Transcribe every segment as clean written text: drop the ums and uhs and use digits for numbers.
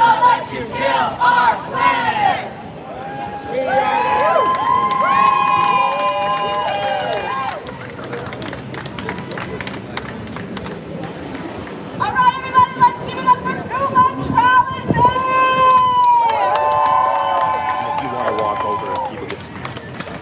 gonna let you kill our planet! All right, everybody, let's give it up for Too Much Challenges! If you want to walk over, people get snacks and stuff.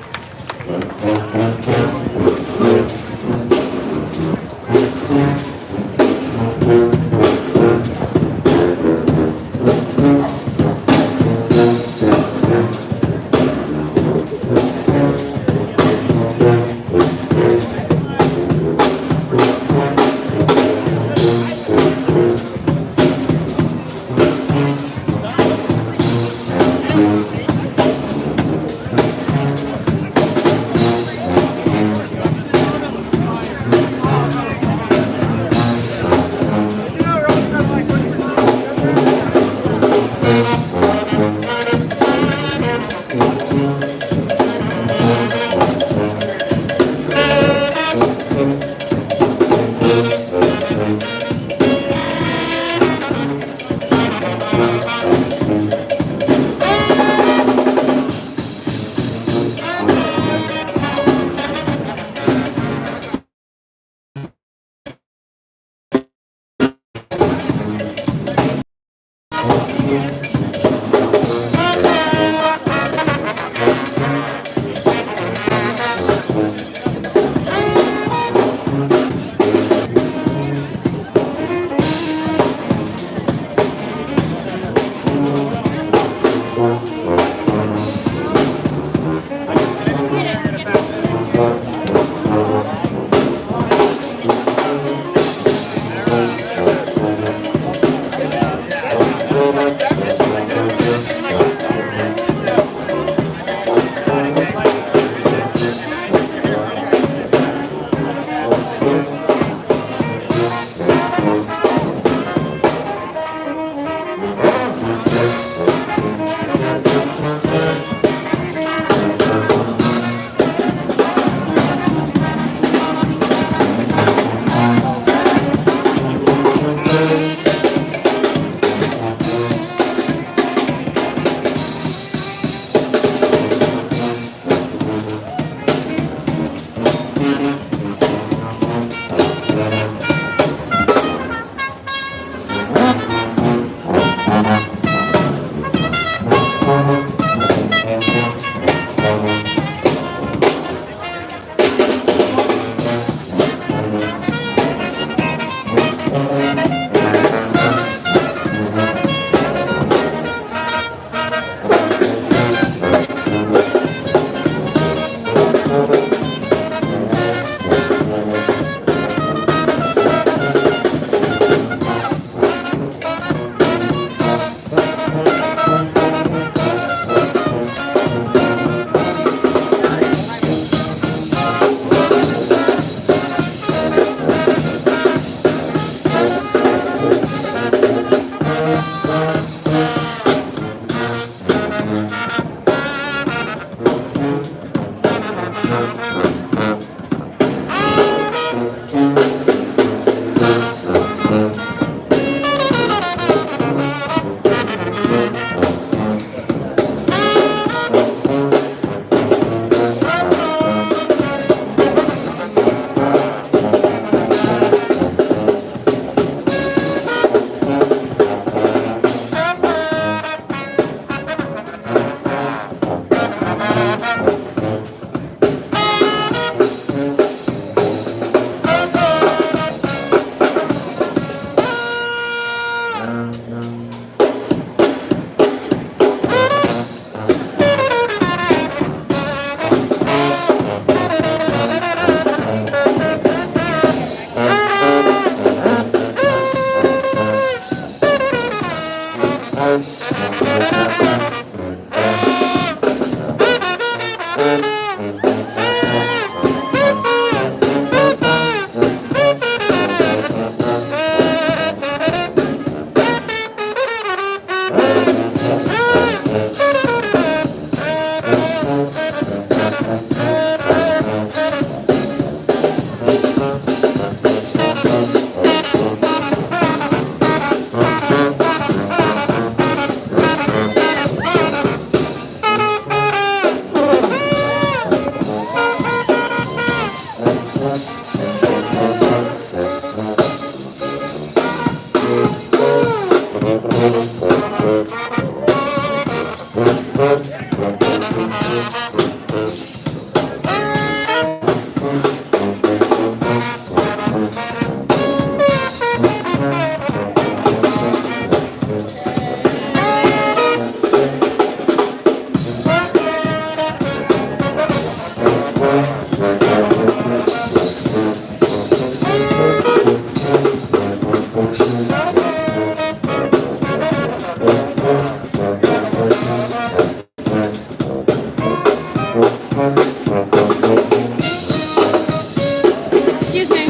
Excuse me.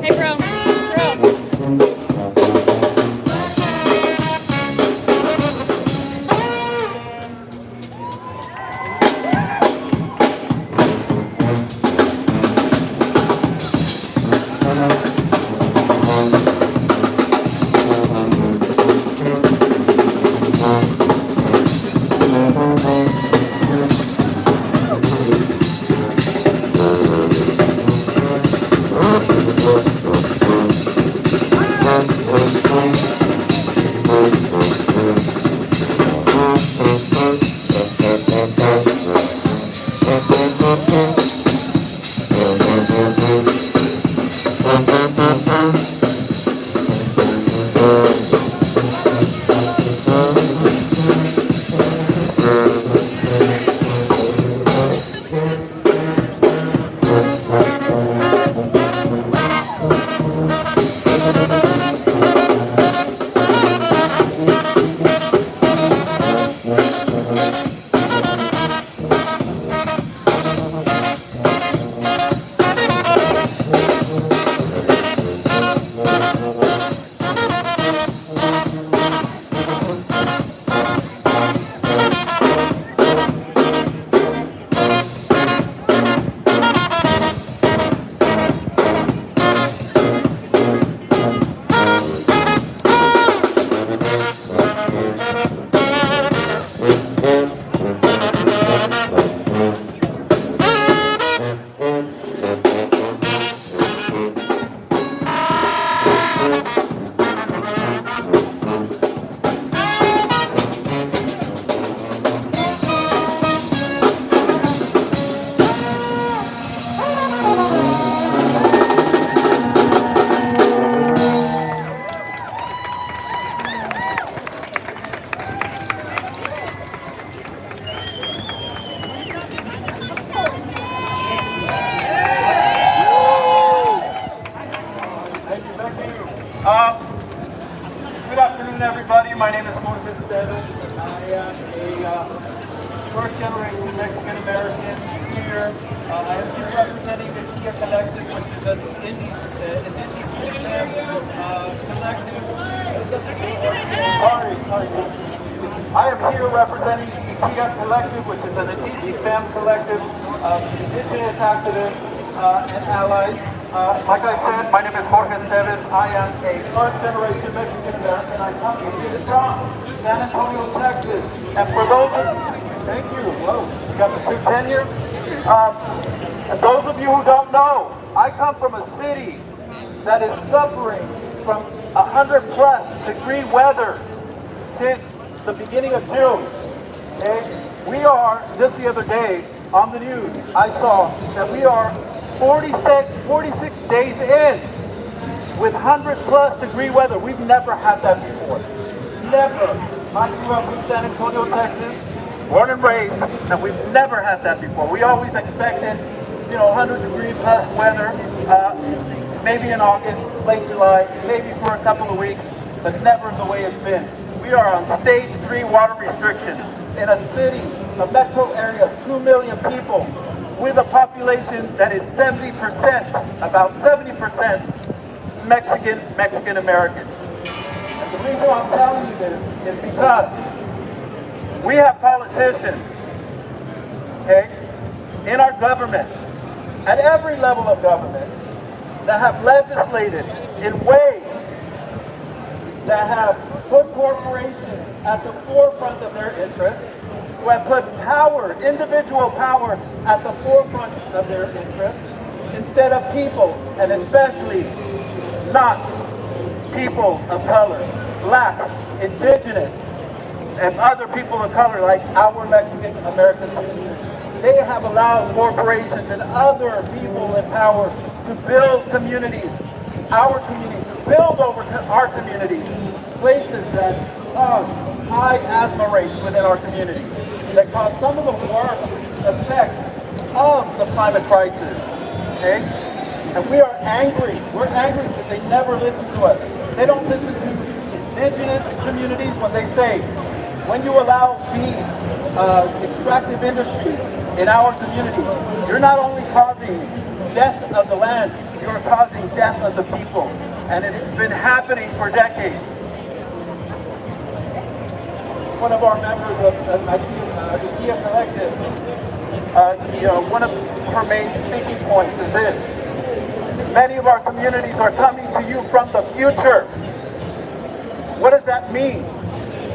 Hey, bro. Good afternoon, everybody. My name is Morris Devin. I am a first-generation Mexican-American here I am here representing the Kia Collective, which is an indigenous collective. Sorry. I am here representing the Kia Collective, which is an indigenous collective of indigenous activists and allies. Like I said, my name is Jorge Esteves. I am a third-generation Mexican American. I come from San Antonio, Texas. And for those of thank you. Whoa, you got the 210 here? And those of you who don't know, I come from a city that is suffering from 100+ degree weather since the beginning of June. Okay? We are, just the other day on the news, I saw that we are 46 days in with 100+ degree weather. We've never had that before. Never. I grew up in San Antonio, Texas, born and raised, and we've never had that before. We always expected, 100-degree+ weather, maybe in August, late July, maybe for a couple of weeks, but never the way it's been. We are on stage 3 water restriction in a city, a metro area of 2 million people with a population that is 70%, about 70% Mexican American. And the reason I'm telling you this is because we have politicians, okay, in our government, at every level of government, that have legislated in ways that have put corporations at the forefront of their interests, who have put power, individual power, at the forefront of their interests, instead of people, and especially not people of color, black, indigenous, and other people of color like our Mexican American community. They have allowed corporations and other people in power to build communities, our communities, to build over our communities, places that cause high asthma rates within our community, that cause some of the worst effects of the climate crisis, okay? And we are angry. We're angry because they never listen to us. They don't listen to indigenous communities when they say, when you allow these extractive industries in our communities, you're not only causing death of the land, you're causing death of the people. And it's been happening for decades. One of our members of the Kia Collective, one of her main speaking points is this: many of our communities are coming to you from the future. What does that mean?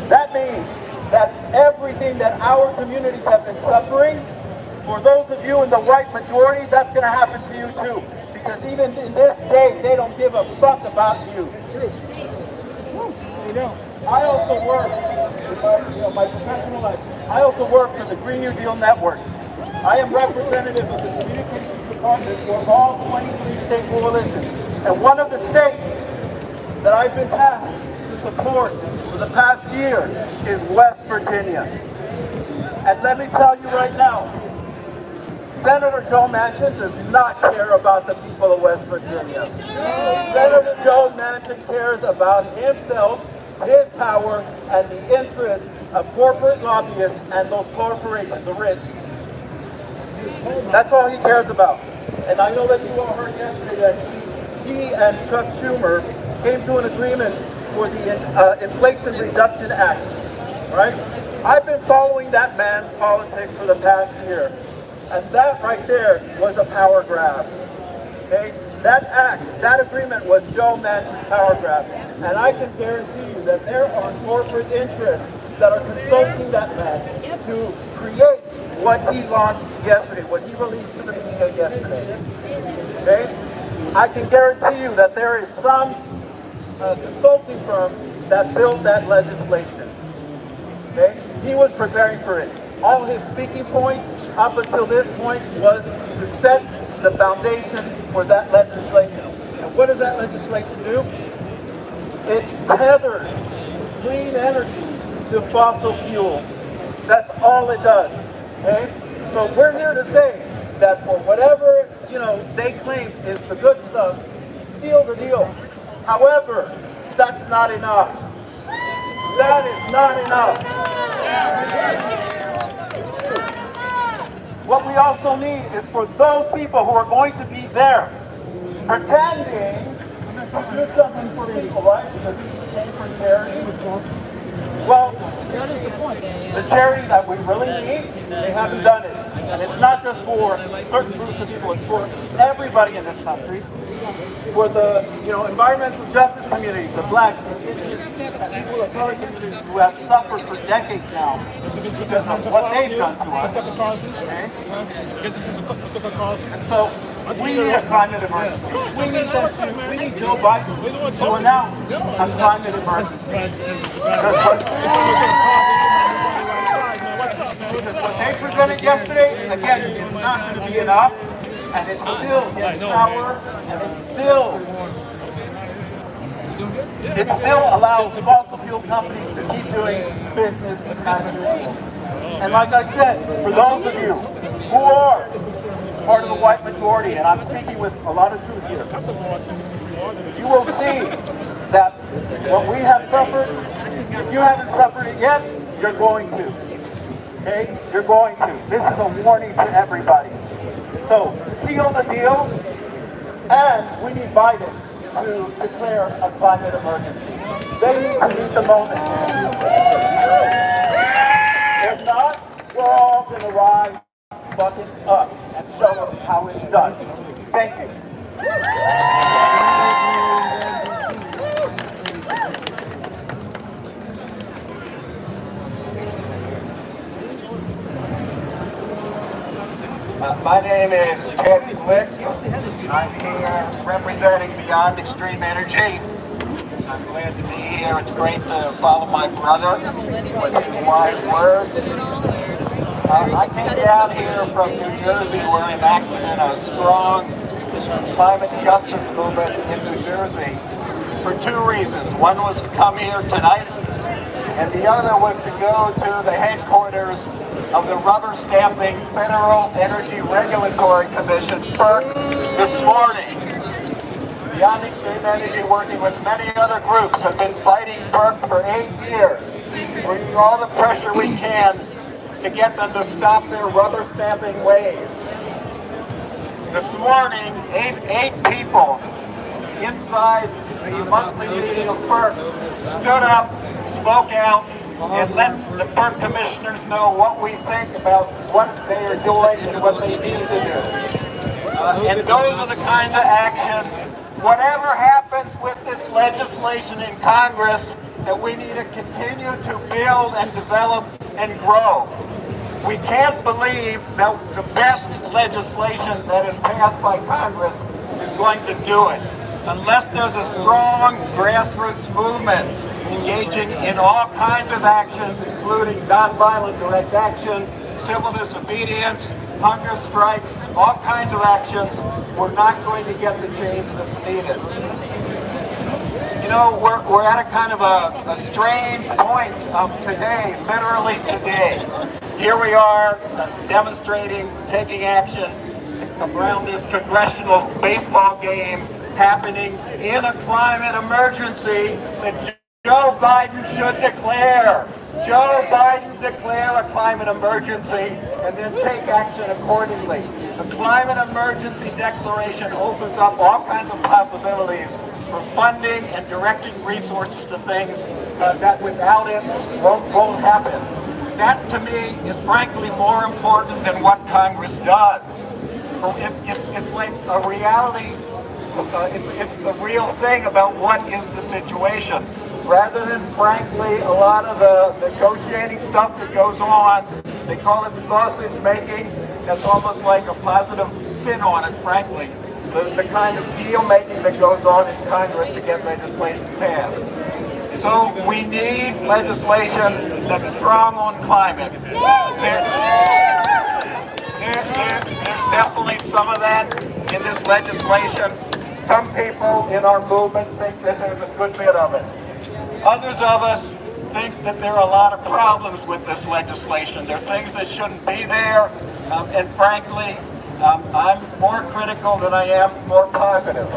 That means that everything that our communities have been suffering, for those of you in the white majority, that's going to happen to you too. Because even in this day, they don't give a fuck about you. I also work, my professional life, I also work for the Green New Deal Network. I am representative of the communications department for all 23 state coalitions. And one of the states that I've been tasked to support for the past year is West Virginia. And let me tell you right now, Senator Joe Manchin does not care about the people of West Virginia. Senator Joe Manchin cares about himself, his power, and the interests of corporate lobbyists and those corporations, the rich. That's all he cares about. And I know that you all heard yesterday that he and Chuck Schumer came to an agreement for the Inflation Reduction Act, right? I've been following that man's politics for the past year. And that right there was a power grab, okay? That act, that agreement was Joe Manchin's power grab. And I can guarantee you that there are corporate interests that are consulting that man to create what he launched yesterday, what he released to the media yesterday, okay? I can guarantee you that there is some consulting firm that built that legislation, okay? He was preparing for it. All his speaking points up until this point was to set the foundation for that legislation. And what does that legislation do? It tethers clean energy to fossil fuels. That's all it does. Okay? So we're here to say that for whatever they claim is the good stuff, seal the deal. However, that's not enough. That is not enough. What we also need is for those people who are going to be there pretending to do something for people, right? Because this is paying for charity. Well, the charity that we really need, they haven't done it. And it's not just for certain groups of people, it's for everybody in this country. For the environmental justice communities, the Black, Indigenous, and people of color communities who have suffered for decades now because of what they've done to us. Okay? And so we need a climate emergency. We need Joe Biden to announce a climate emergency. Because what they presented yesterday, again, is not going to be enough. And it still gets power, and it still allows fossil fuel companies to keep doing business as usual. And like I said, for those of you who are part of the white majority, and I'm speaking with a lot of truth here, you will see that what we have suffered, if you haven't suffered it yet, you're going to. Okay? You're going to. This is a warning to everybody. So, seal the deal, and we need Biden to declare a climate emergency. They need to meet the moment. If not, we're all going to rise, bucket up, and show them how it's done. Thank you. My name is Ted Glick. I'm here representing Beyond Extreme Energy. I'm glad to be here. It's great to follow my brother with his wise words. I came down here from New Jersey where I'm active in a strong climate justice movement in New Jersey for two reasons. One was to come here tonight, and the other was to go to the headquarters of the rubber stamping Federal Energy Regulatory Commission, FERC, this morning. Beyond Extreme Energy, working with many other groups, have been fighting FERC for 8 years, bringing all the pressure we can to get them to stop their rubber stamping ways. This morning, eight people inside the monthly meeting of FERC stood up, spoke out, and let the FERC commissioners know what we think about what they are doing and what they need to do. And those are the kinds of actions, whatever happens with this legislation in Congress, that we need to continue to build and develop and grow. We can't believe that the best legislation that is passed by Congress is going to do it, unless there's a strong grassroots movement engaging in all kinds of actions, including nonviolent direct action, civil disobedience, hunger strikes, all kinds of actions. We're not going to get the change that's needed. You know, we're at a kind of a strange point of today, literally today. Here we are demonstrating, taking action around this Congressional Baseball Game happening in a climate emergency that Joe Biden should declare. Joe Biden declare a climate emergency and then take action accordingly. The climate emergency declaration opens up all kinds of possibilities for funding and directing resources to things that without it won't happen. That to me is frankly more important than what Congress does. It's like a reality, it's the real thing about what is the situation. Rather than, frankly, a lot of the negotiating stuff that goes on, they call it sausage making. That's almost like a positive spin on it, frankly. The kind of deal making that goes on in Congress to get legislation passed. So we need legislation that's strong on climate. There's definitely some of that in this legislation. Some people in our movement think that there's a good bit of it. Others of us think that there are a lot of problems with this legislation. There are things that shouldn't be there, and frankly, I'm more critical than I am more positive.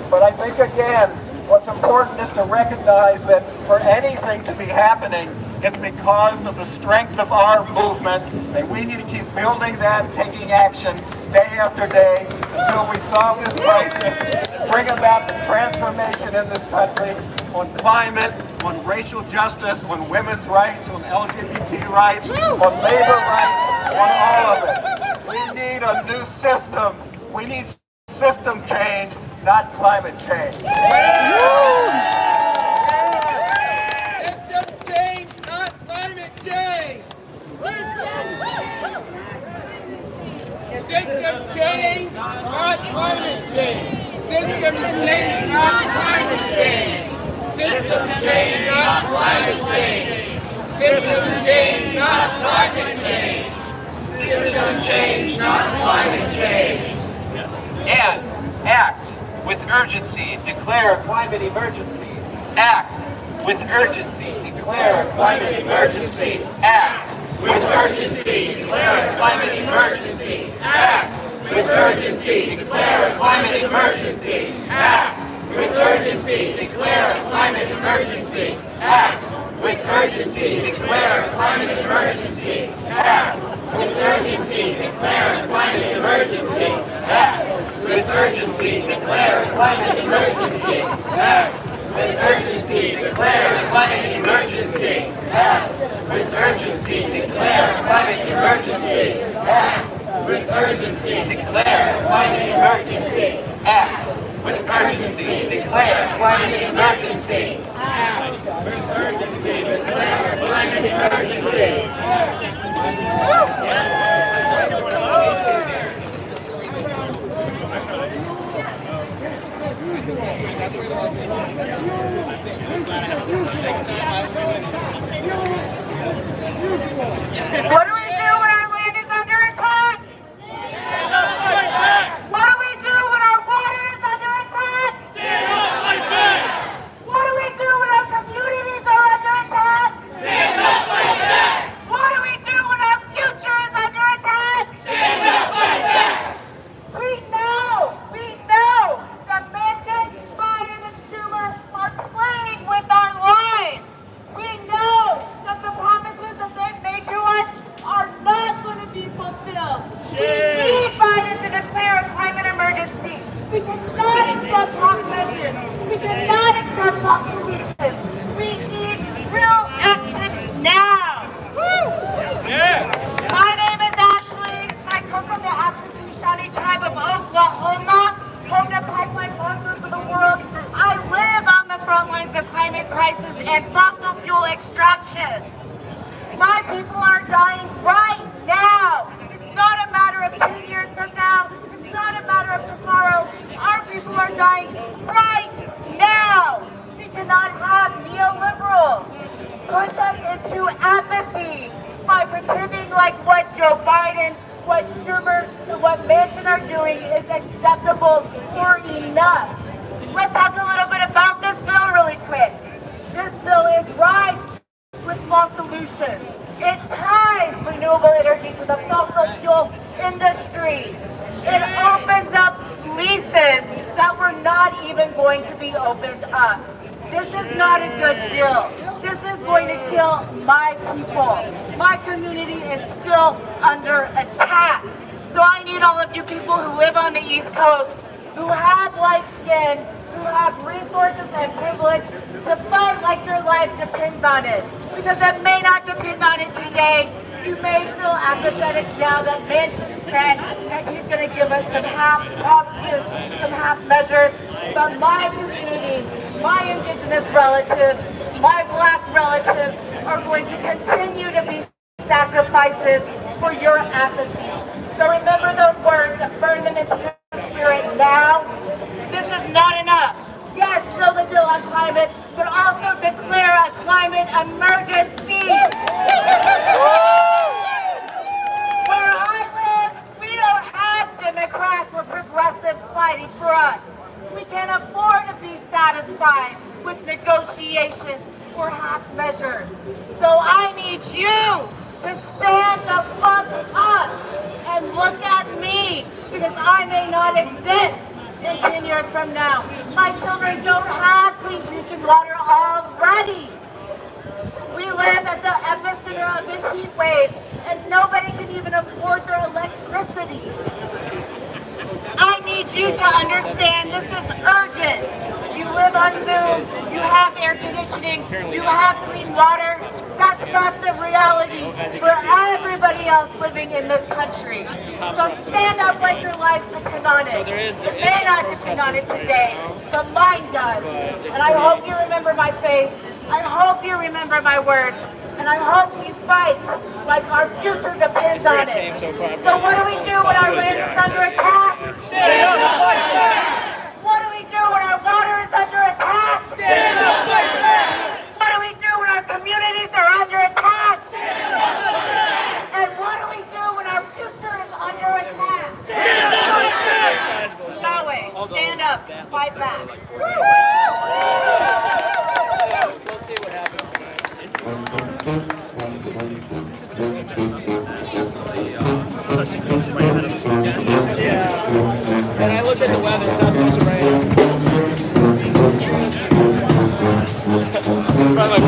But I think, again, what's important is to recognize that for anything to be happening, it's because of the strength of our movement, and we need to keep building that, taking action day after day until we solve this crisis, bring about the transformation in this country on climate, on racial justice, on women's rights, on LGBT rights, on labor rights, on all of it. We need a new system. We need system change, not climate change. System change, not climate change. System change, not climate change. System change, not climate change. System change, not climate change. System change, not climate change. System change, not climate change. And act with urgency, declare a climate emergency. Act with urgency, declare a climate emergency. Act with urgency, declare a climate emergency. Act with urgency, declare a climate emergency. Act with urgency, declare a climate emergency. Act with urgency, declare a climate emergency. Act with urgency, declare a climate emergency. Act with urgency, declare a climate emergency. Act with urgency, declare a climate emergency. Act with urgency, declare a climate emergency. Act with urgency, declare a climate emergency. Act with urgency, declare a climate emergency. Act with urgency, declare a climate emergency. What do we do when our land is under attack? What do we do when our water is under attack? Stand up, fight back! What do we do when our communities are under attack? Stand up, fight back! What do we do when our future is under attack? Stand up, fight back! We know that Manchin, Biden, and Schumer are playing with our lives. We know that the promises that they've made to us are not going to be fulfilled. We need Biden to declare a climate emergency. We cannot accept half measures. We cannot accept false solutions. We need real action now. My name is Ashley. I come from the Absentee Shawnee tribe of Oklahoma, home to pipeline crossroads of the world. I live on the front lines of climate crisis and fossil fuel extraction. My people are dying right now. It's not a matter of 10 years from now. It's not a matter of tomorrow. Our people are dying right now. We cannot have neoliberals push us into apathy by pretending like what Joe Biden, what Schumer, and what Manchin are doing is acceptable or enough. Let's talk a little bit about this bill really quick. This bill is rife with false solutions. It ties renewable energy to the fossil fuel industry. It opens up leases that were not even going to be opened up. This is not a good deal. This is going to kill my people. My community is still under attack. So I need all of you people who live on the East Coast, who have white skin, who have resources and privilege to fight like your life depends on it. Because it may not depend on it today. You may feel apathetic now that Manchin said that he's going to give us some half promises, some half measures. But my community, my indigenous relatives, my black relatives are going to continue to be sacrifices for your apathy. So remember those words and burn them into your spirit now. This is not enough. Yes, seal the deal on climate, but also declare a climate emergency. Where I live, we don't have Democrats or progressives fighting for us. We can't afford to be satisfied with negotiations or half measures. So I need you to stand the fuck up and look at me, because I may not exist in 10 years from now. My children don't have clean drinking water already. We live at the epicenter of the heat wave, and nobody can even afford their electricity. I need you to understand this is urgent. You live on Zoom, you have air conditioning, you have clean water. That's not the reality for everybody else living in this country. So stand up like your lives depend on it. It may not depend on it today, but mine does. And I hope you remember my face. I hope you remember my words. And I hope we fight like our future depends on it. So what do we do when our land is under attack? Stand up, fight back! What do we do when our water is under attack? Stand up, fight back! What do we do when our communities are under attack? Stand up, fight back! And what do we do when our future is under attack? Stand up, fight back! Yahweh, stand up, fight back. Let's see what happens tonight. Yeah. And I looked at the weather, it's not supposed to rain. Probably like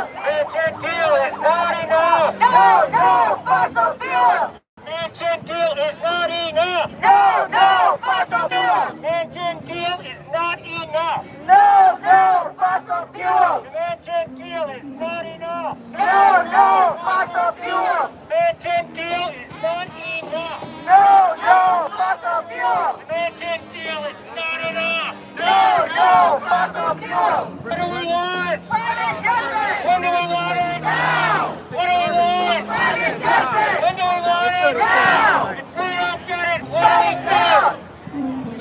Ancient deal is not enough. No, no, fossil fuel. Ancient deal is not enough. No, no, fossil fuel. Ancient deal is not enough. No, no, fossil fuel. Ancient deal is not enough. No, no, fossil fuel. Ancient deal is not enough. No, no, fossil fuel. Ancient deal is not enough. No, no, fossil fuel. What do we want? Climate justice. When do we want it? Now. What do we want? Climate justice. When do we want it? Now. If we don't get it, Shut it down.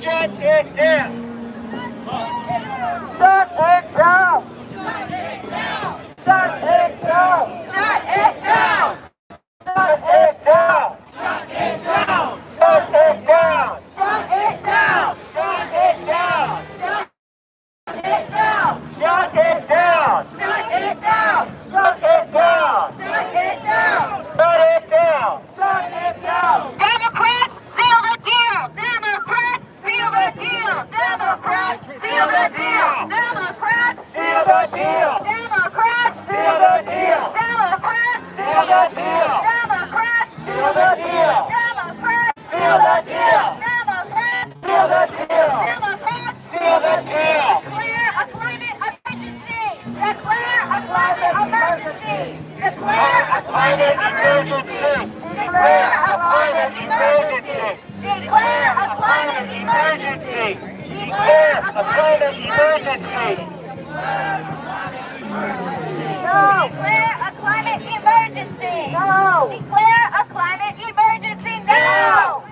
shut it down. Shut it down. Shut it down. Shut it down. Shut it down. Shut it down. Shut it down. Shut it down. Shut it down. Shut it down. Shut it down. Shut it down. Shut it down. Shut it down. Shut it down. Shut it down. Shut it down. Democrats, seal the deal. Democrats, seal the deal. Democrats, seal the deal. Democrats, Seal the deal. Democrats, Seal the deal. Democrats, Seal the deal. Democrats, Seal the deal. Democrats, Seal the deal. Democrats, Seal the deal. Democrats, Seal the deal. declare a climate emergency. Declare a climate emergency. Declare a climate emergency. Declare a climate emergency. Declare a climate emergency. Declare a climate emergency. No. Declare a climate emergency. No. Declare a climate emergency now.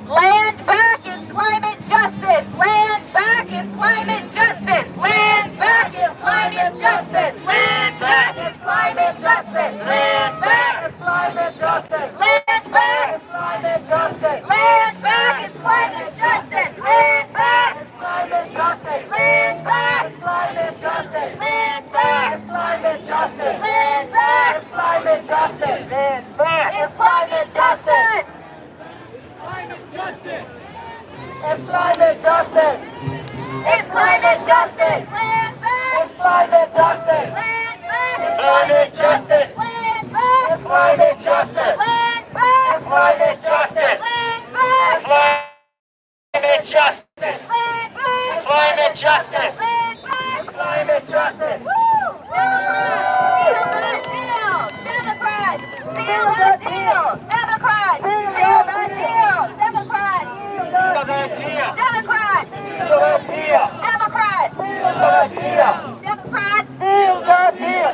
Land back is climate justice. Land back is climate justice. Land back is climate justice. Land back is climate justice. Land back is climate justice. Land back is climate justice. Land back is climate justice. Land back is climate justice. Land back is climate justice. Land back is climate justice. Land back is climate justice. Land back. It's climate justice. It's climate justice. It's climate justice. Land back. It's climate justice. Land back. It's climate justice. Land back. It's climate justice. Land back. It's climate justice. Land back. Climate justice. Land back. Climate justice. Land back. Climate justice. Woo! Democrats, seal the deal. Democrats, seal the deal. Democrats, seal the deal. Democrats, Seal the deal. Democrats, Seal the deal. Democrats, Seal the deal.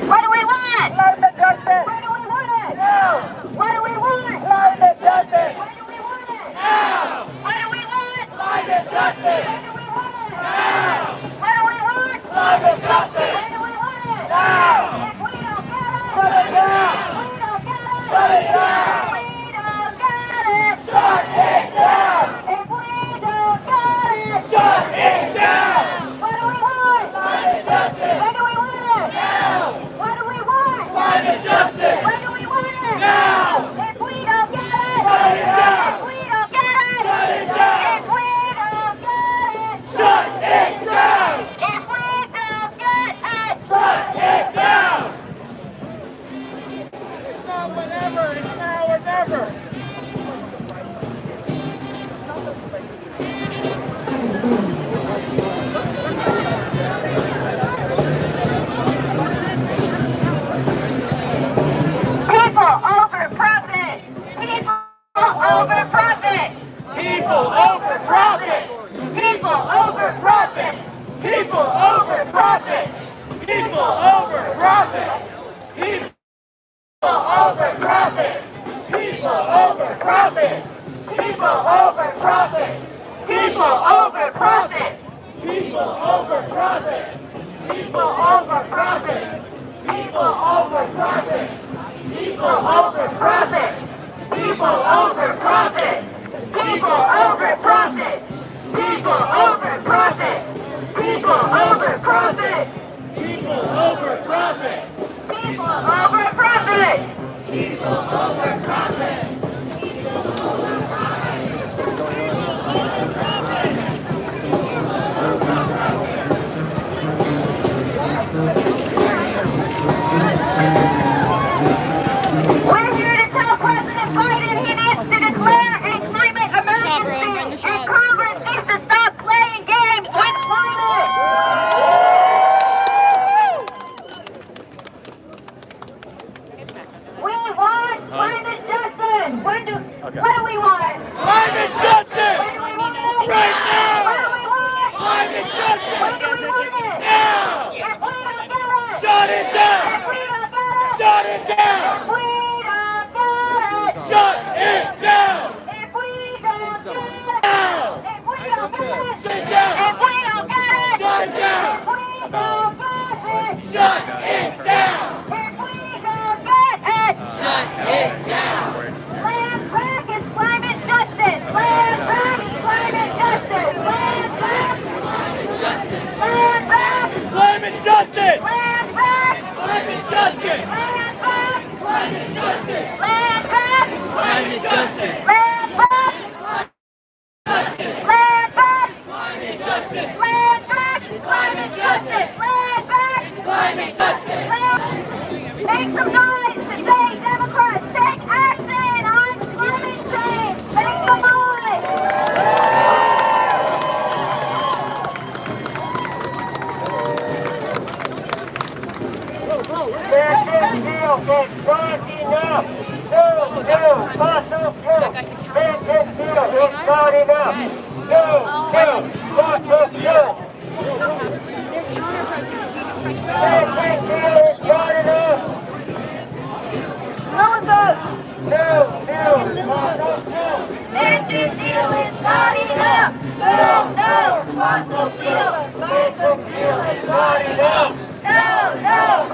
what do we want? Climate justice. Where do we want it? Now. What do we want? Climate justice. Where do we want it? Now. What do we want? Climate justice. Where do we want it? Now. What do we want? Climate justice. Where do we want it? Now. If we don't get it, Shut it down. if we don't get it, Shut it down. if we don't get it, Shut it down. if we don't get it, Shut it down. what do we want? Climate justice. Where do we want it? Now. What do we want? Climate justice. Where do we want it? Now. If we don't get it, Shut it down. if we don't get it, Shut it down. if we don't get it, Shut it down. if we don't get it, Shut it down. It's not whenever. It's now or never. people over profit, people over profit, People over profit. people over profit, People over profit. People over profit. People over profit. People over profit. people over profit, people over profit, People over profit. people over profit, people over profit, people over profit, people over profit, People over profit. People over profit. People over profit. People over profit. People over profit. People over profit. We're here to tell President Biden he needs to declare a climate emergency and Congress needs to stop playing games with climate. We want climate justice. What do we want? Climate justice! When do we want it? Right now! What do we want? Climate justice! When do we want it? Now! If we don't get it. Shut it down! If we don't get it. Shut it down! If we don't get it. Shut it down! If we don't get it. Now! If we don't get it. Shut it down! If we don't get it. Shut it down! If we don't get it. Shut it down! If we don't get it. Shut it down! Land back is climate justice. Land back is climate justice. Land back. Climate justice! Land back. Climate justice! Land back. Climate justice! Land back. Climate justice! Land back. Climate justice! Land back. Land back. Climate justice! Land back. Climate justice. Land back. Climate justice! Make some noise to say Democrats take action on climate change. Make some noise. Mansion deal is not enough. No, fossil fuels. Mansion deal is not enough. No,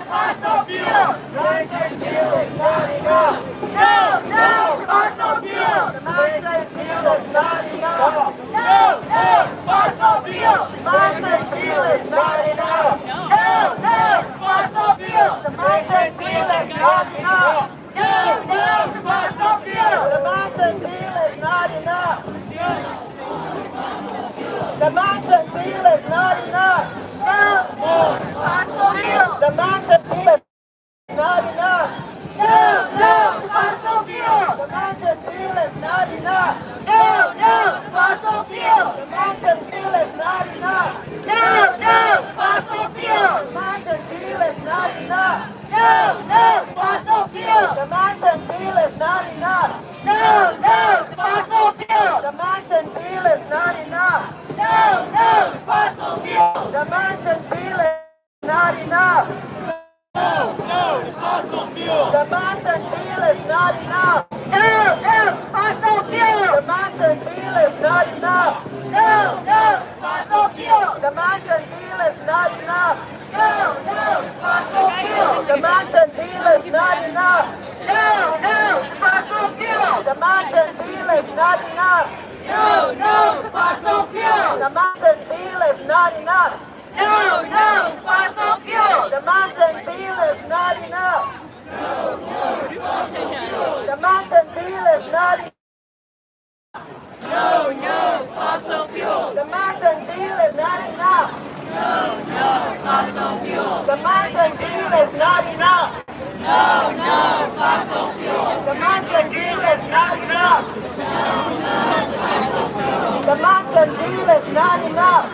fossil fuels. Mansion deal is not enough. No, fossil fuels. Mansion deal is not enough. No, fossil fuels. Mansion deal is not enough. No, fossil fuels. The Mansion deal is not enough. No, fossil fuels. The Mansion deal is not enough. The Mansion deal is not enough. No, fossil fuels. The Mansion deal is not enough. No, fossil fuels. The Mansion deal is not enough. No, fossil fuels. The Mansion deal is not enough. No, fossil fuels. The Mansion deal is not enough. No, fossil fuels. The Mansion deal is not enough. No, fossil fuels. The Mansion deal is not enough. No, fossil fuels. The Mansion deal is not enough. No, fossil fuels. The Mansion deal is not enough. No, fossil fuels. The Mansion deal is not enough. No, fossil fuels. The Mansion deal is not enough. No, fossil fuels. The Mansion deal is not enough. No, fossil fuels. The Mansion deal is not enough. No, fossil fuels. The Mansion deal is not enough. No, fossil fuels. The Mansion deal is not enough. The Mansion deal is not enough. No, fossil fuels. The Mansion deal is not enough. No, fossil fuels. The Mansion deal is not enough. No, fossil fuels. The Mansion deal is not enough. The Mansion deal is not enough.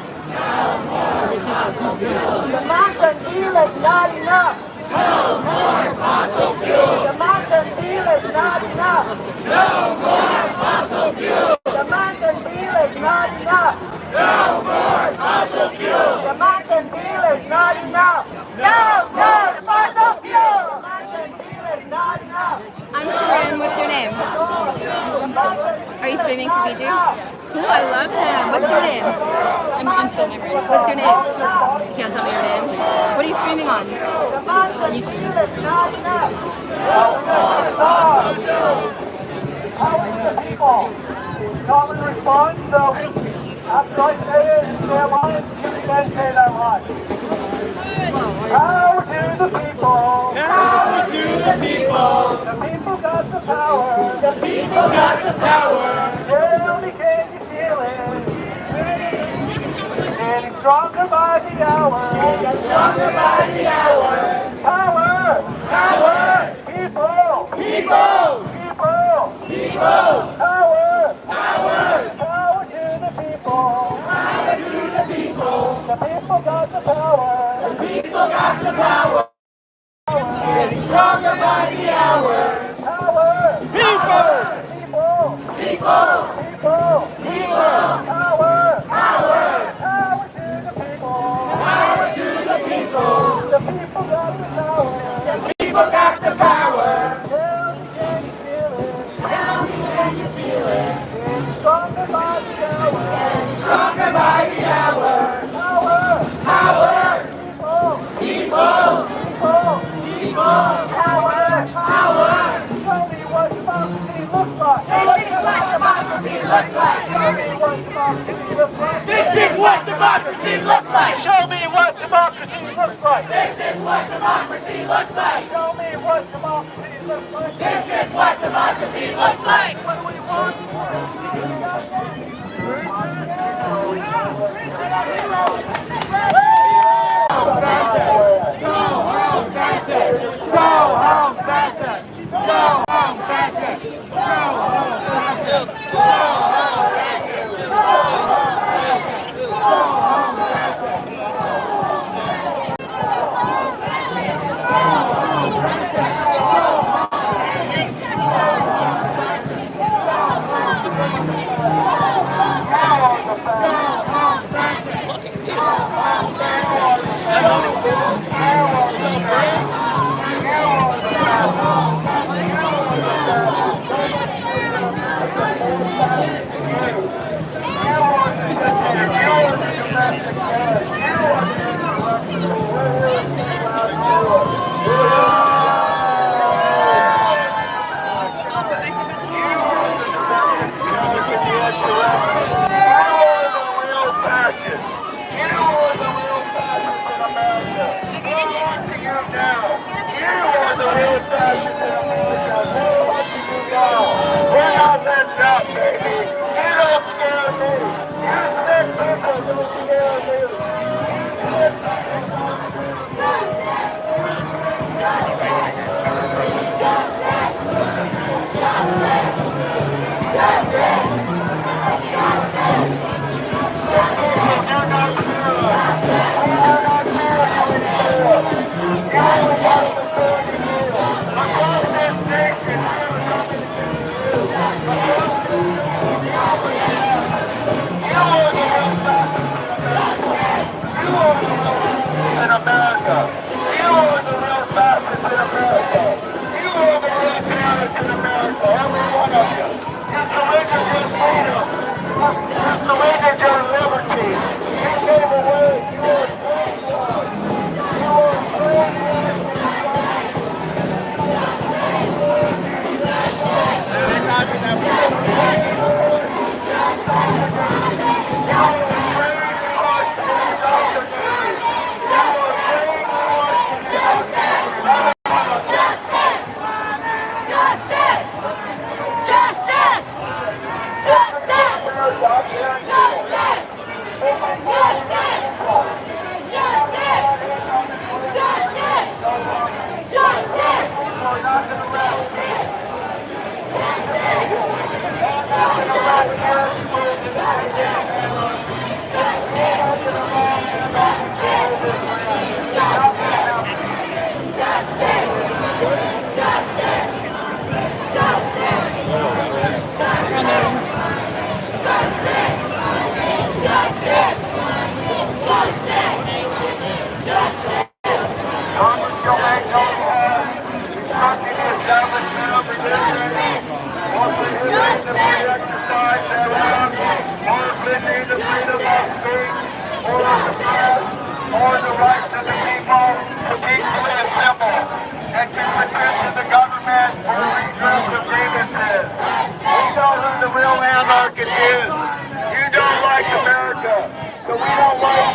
The Mansion deal is not enough. No more fossil fuels. The Mansion deal is not enough. No more fossil fuels. The Mansion deal is not enough. No more fossil fuels. The Mansion deal is not enough. No, fossil fuels. The Mansion deal is not enough. I'm Corinne. What's your name? Are you streaming for PG? Cool, I love him. What's your name? I'm filming right now. What's your name? You can't tell me your name. What are you streaming on? YouTube. How is the people? call and response, so after I say it and say a line, you can then say that line. Power to the people. Power to the people. The people got the power. The people got the power. Tell me, can you feel it? Getting stronger by the hour. Getting stronger by the hour. Power. Power. People. People. People. People. Power. Power. Power to the people. Power to the people. The people got the power. The people got the power. Getting stronger by the hour. Power. People. People. People. People. People. Power. Power. Power to the people. Power to the people. The people got the power. The people got the power. Tell me, can you feel it? Tell me, can you feel it? Getting stronger by the hour. Getting stronger by the hour. Power. Power. People. People. People. People. Power. Power. Tell me what democracy looks like. This is what democracy looks like. Tell me what democracy looks like. This is what democracy looks like. Show me what democracy looks like. This is what democracy looks like. Show me what democracy looks like. This is what democracy looks like. What do we want?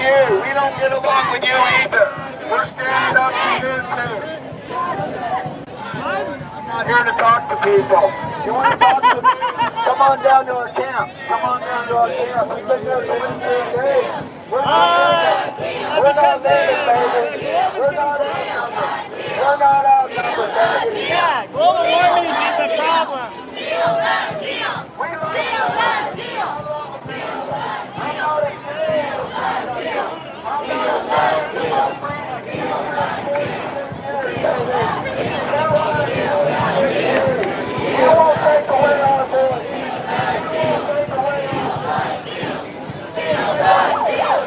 you. We don't get along with you either. We're standing up to you too. I'm not here to talk to people. You want to talk to me? Come on down to our camp. Come on down to our camp. We've been there for 15 days. We're not leaving, baby. We're not outnumbered. We're not outnumbered, baby. Yeah, global warming is a problem. Seal that deal. Seal that deal. I'm not ashamed. I'm not ashamed of my friends. You won't take away our voice. You won't take away our voice. Seal that deal.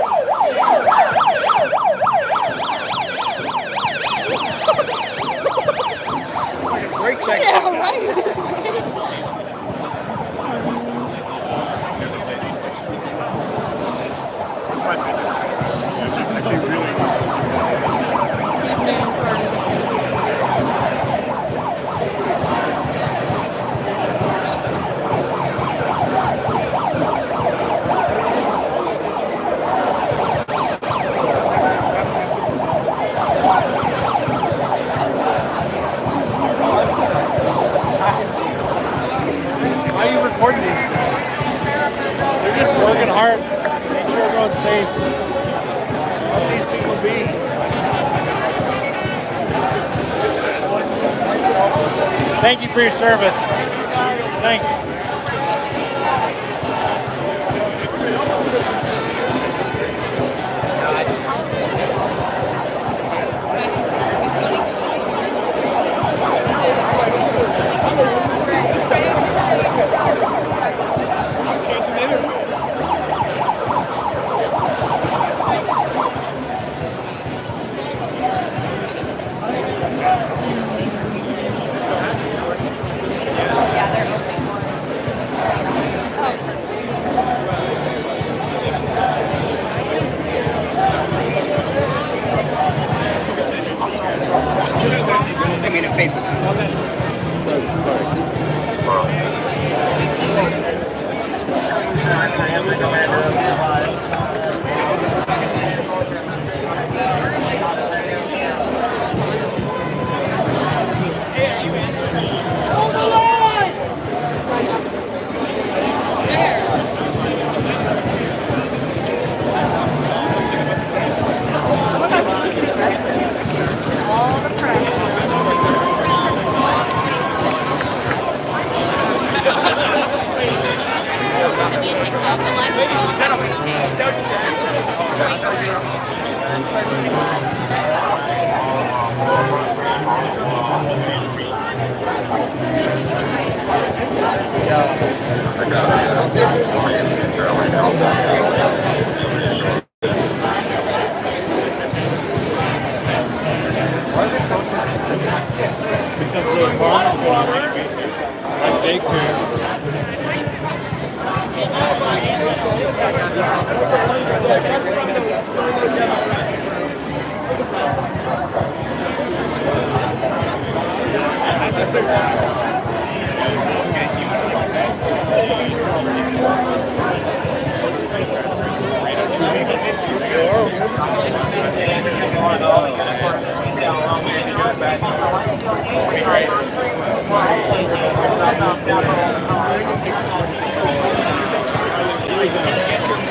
Great check. Yeah, right. Actually, really. Why are you recording these guys? They're just working hard. Make sure everyone's safe. How can these people be? Thank you for your service. Thanks.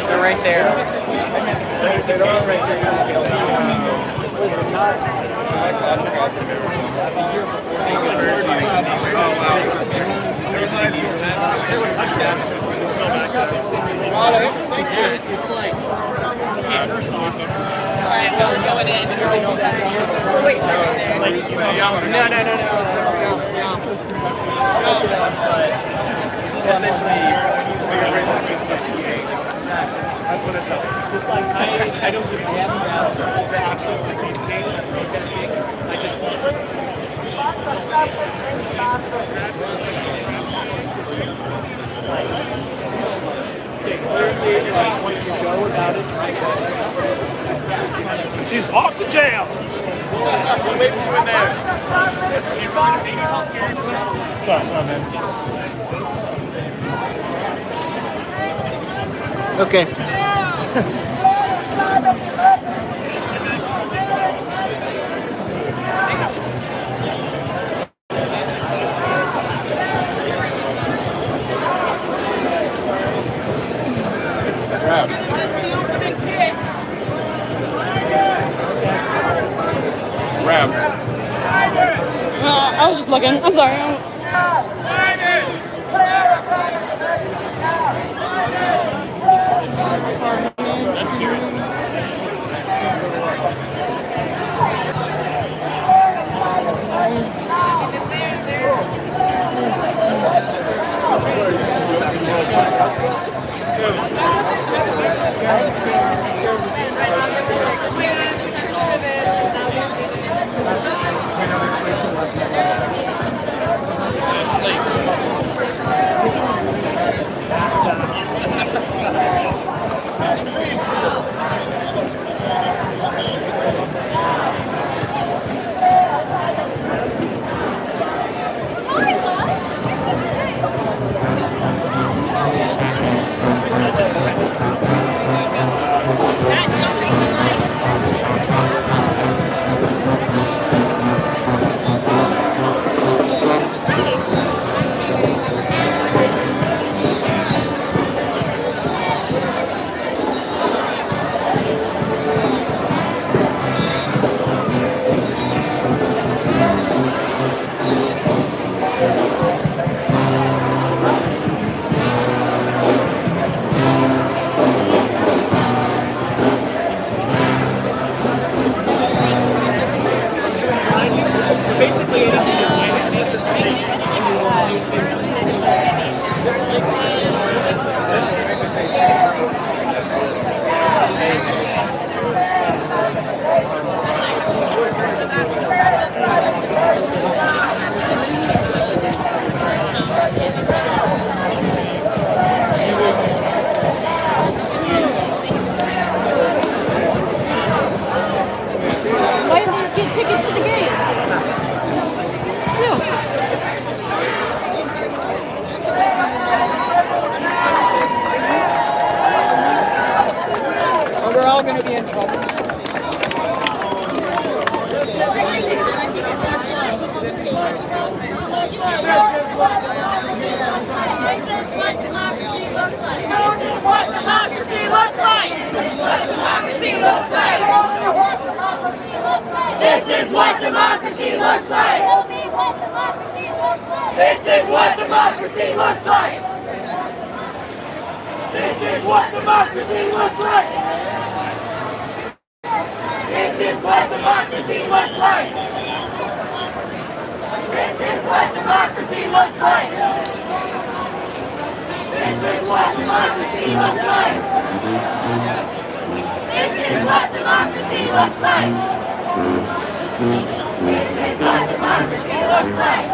They're right there. It's like, alright, we're going in. Wait, no. Essentially, that's what it felt like. It's like, I don't give a damn about the actual these games protesting. I just want when you go about it, She's off the jail. we'll wait for you in there. Sorry, man. Okay. just looking. I'm sorry. That's serious. Why didn't you get tickets to the game? No. We're all going to be in trouble. This is what democracy looks like. This is what democracy looks like. This is what democracy looks like. This is what democracy looks like. This is what democracy looks like. This is what democracy looks like. This is what democracy looks like. This is what democracy looks like. This is what democracy looks like. This is what democracy looks like.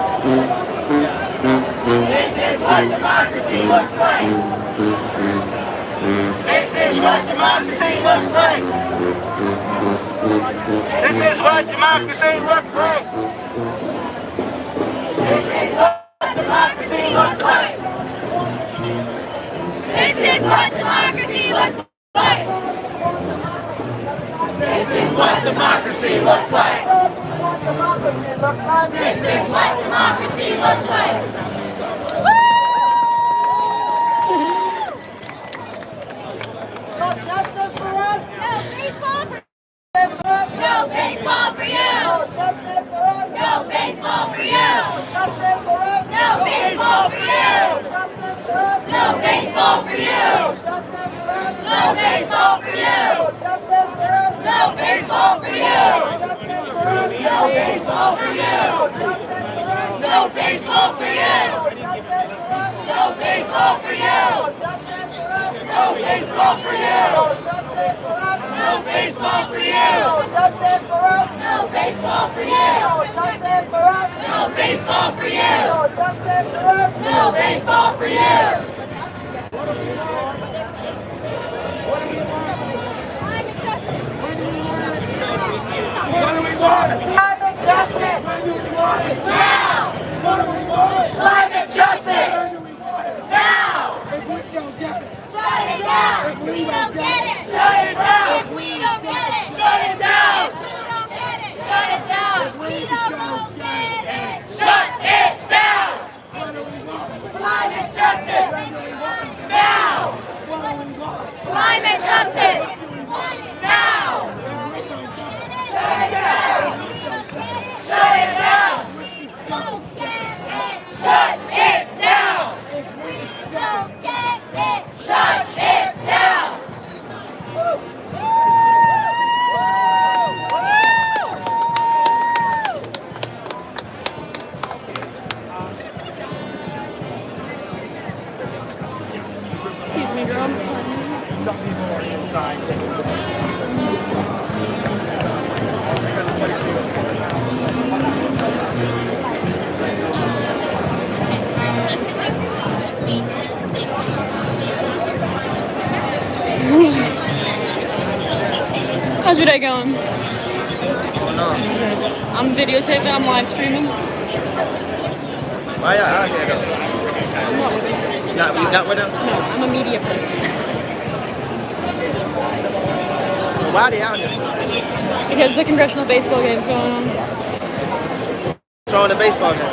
This is what democracy looks like. This is what democracy looks like. This is what democracy looks like. This is what democracy looks like. This is what democracy looks like. This is what democracy looks like. This is what democracy looks like. This is what democracy looks like. No baseball for you. No baseball for you. No baseball for you. No baseball for you. No baseball for you. No baseball for you. No baseball for you. No baseball for you. No baseball for you. No baseball for you. No baseball for you. No baseball for you. No baseball for you. No baseball for you. What do we want? Climate justice. When do we want it? Now. What do we want? Climate justice. When do we want it? Now. If we don't get it. Shut it down. If we don't get it. Shut it down. If we don't get it. Shut it down. If we don't get it. Shut it down. If we don't get it. Shut it down. What do we want? Climate justice. Now. What do we want? Climate justice. Now. Shut it down. Shut it down. some people are inside taking How's your day going? I'm videotaping, I'm live streaming. Why y'all out here though? I'm not with you. You not with them? No, I'm a media person. Why are they out here? Because the Congressional Baseball Game's going on. Throwing the baseball game.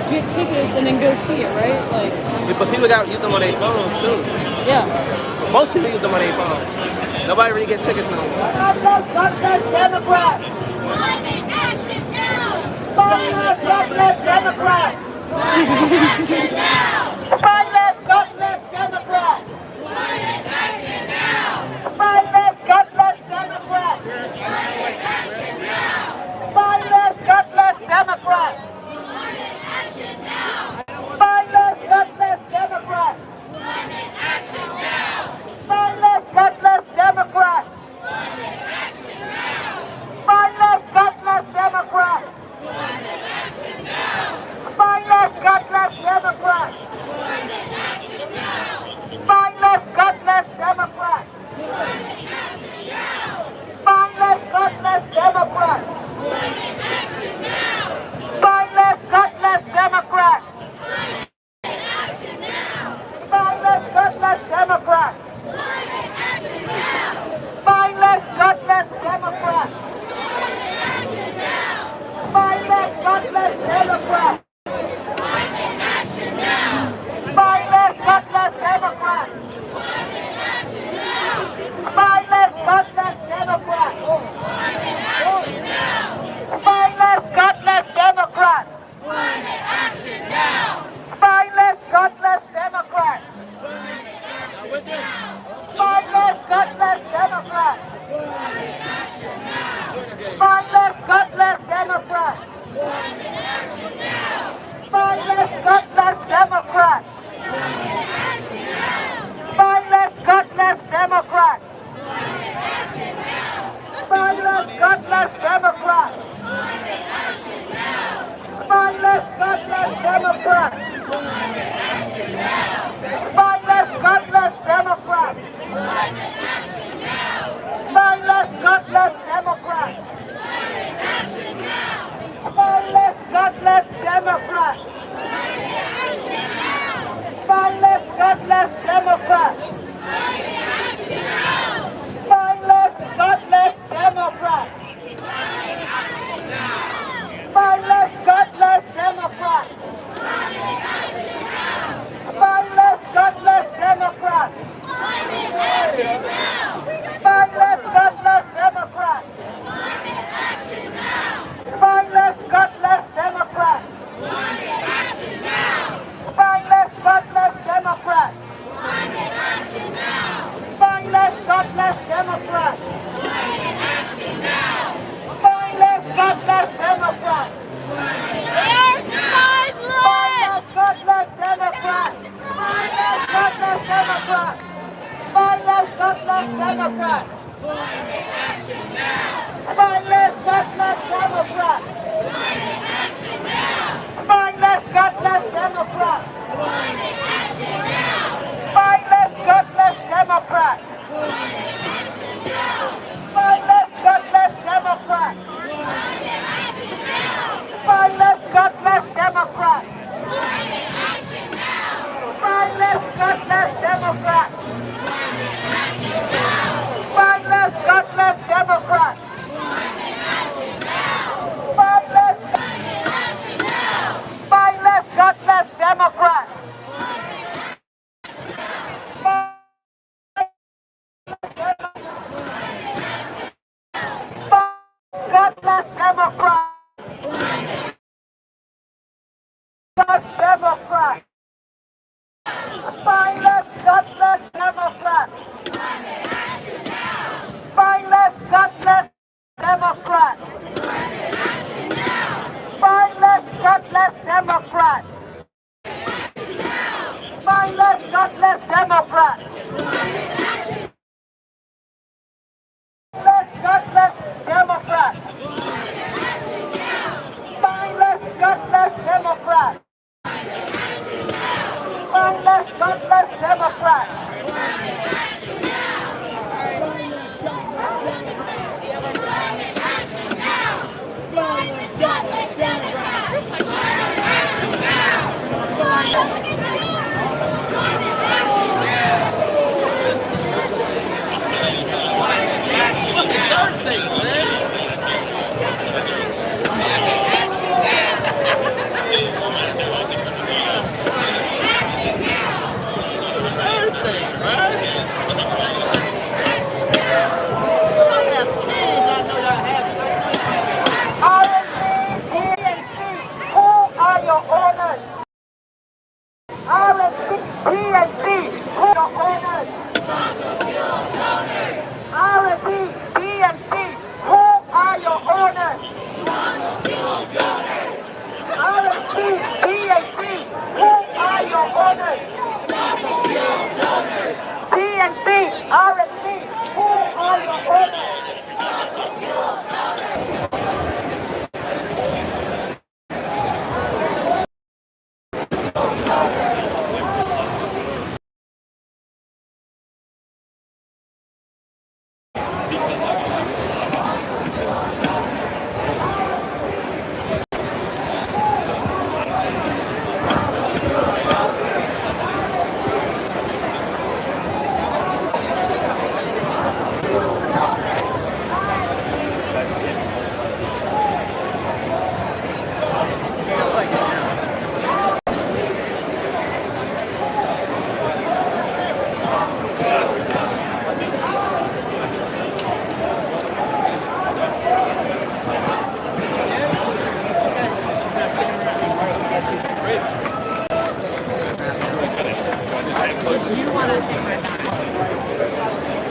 Get tickets and then go see it, right? Like, But people got use them on their phones too. yeah. Most people use them on their phones. Nobody really get tickets no more. God bless Democrats! Climate action now! Spineless, gutless Democrats! Climate action now! Spineless, gutless Democrats! Climate action now! Spineless, gutless Democrats! Climate action now! Spineless, gutless Democrats! Climate action now! Spineless, gutless Democrats! Climate action now! Spineless, gutless Democrats! Climate action now! Spineless, gutless Democrats! Climate action now! Spineless, gutless Democrats! Climate action now! Spineless, gutless Democrats! Climate action now! Spineless, gutless Democrats! Climate action now! Spineless, gutless Democrats! Climate action now! Spineless, gutless Democrats! Climate action now! Spineless, gutless Democrats! Climate action now! Spineless, gutless Democrats! Climate action now! Spineless, gutless Democrats! Climate action now! Spineless, gutless Democrats! Climate action now! Spineless, gutless Democrats! Climate action now! Spineless, gutless Democrats! Spineless, gutless Democrats! Spineless, gutless Democrats! Spineless, gutless Democrats! Spineless, gutless Democrats! Spineless, gutless Democrats! Spineless, gutless Democrats! Spineless, gutless Democrats! Spineless, gutless Democrats! Spineless, gutless Democrats! Spineless, gutless Democrats! Spineless, gutless Democrats! Spineless, gutless Democrats! Spineless, gutless Democrats! Spineless, gutless Democrats! Spineless, gutless Democrats! Spineless, gutless Democrats! Spineless, gutless Democrats! Spineless, gutless Democrats! They're spineless! Gutless Democrats! Spineless, gutless Democrats! Spineless, gutless Democrats! Spineless, gutless Democrats! Spineless, gutless Democrats! Spineless, gutless Democrats!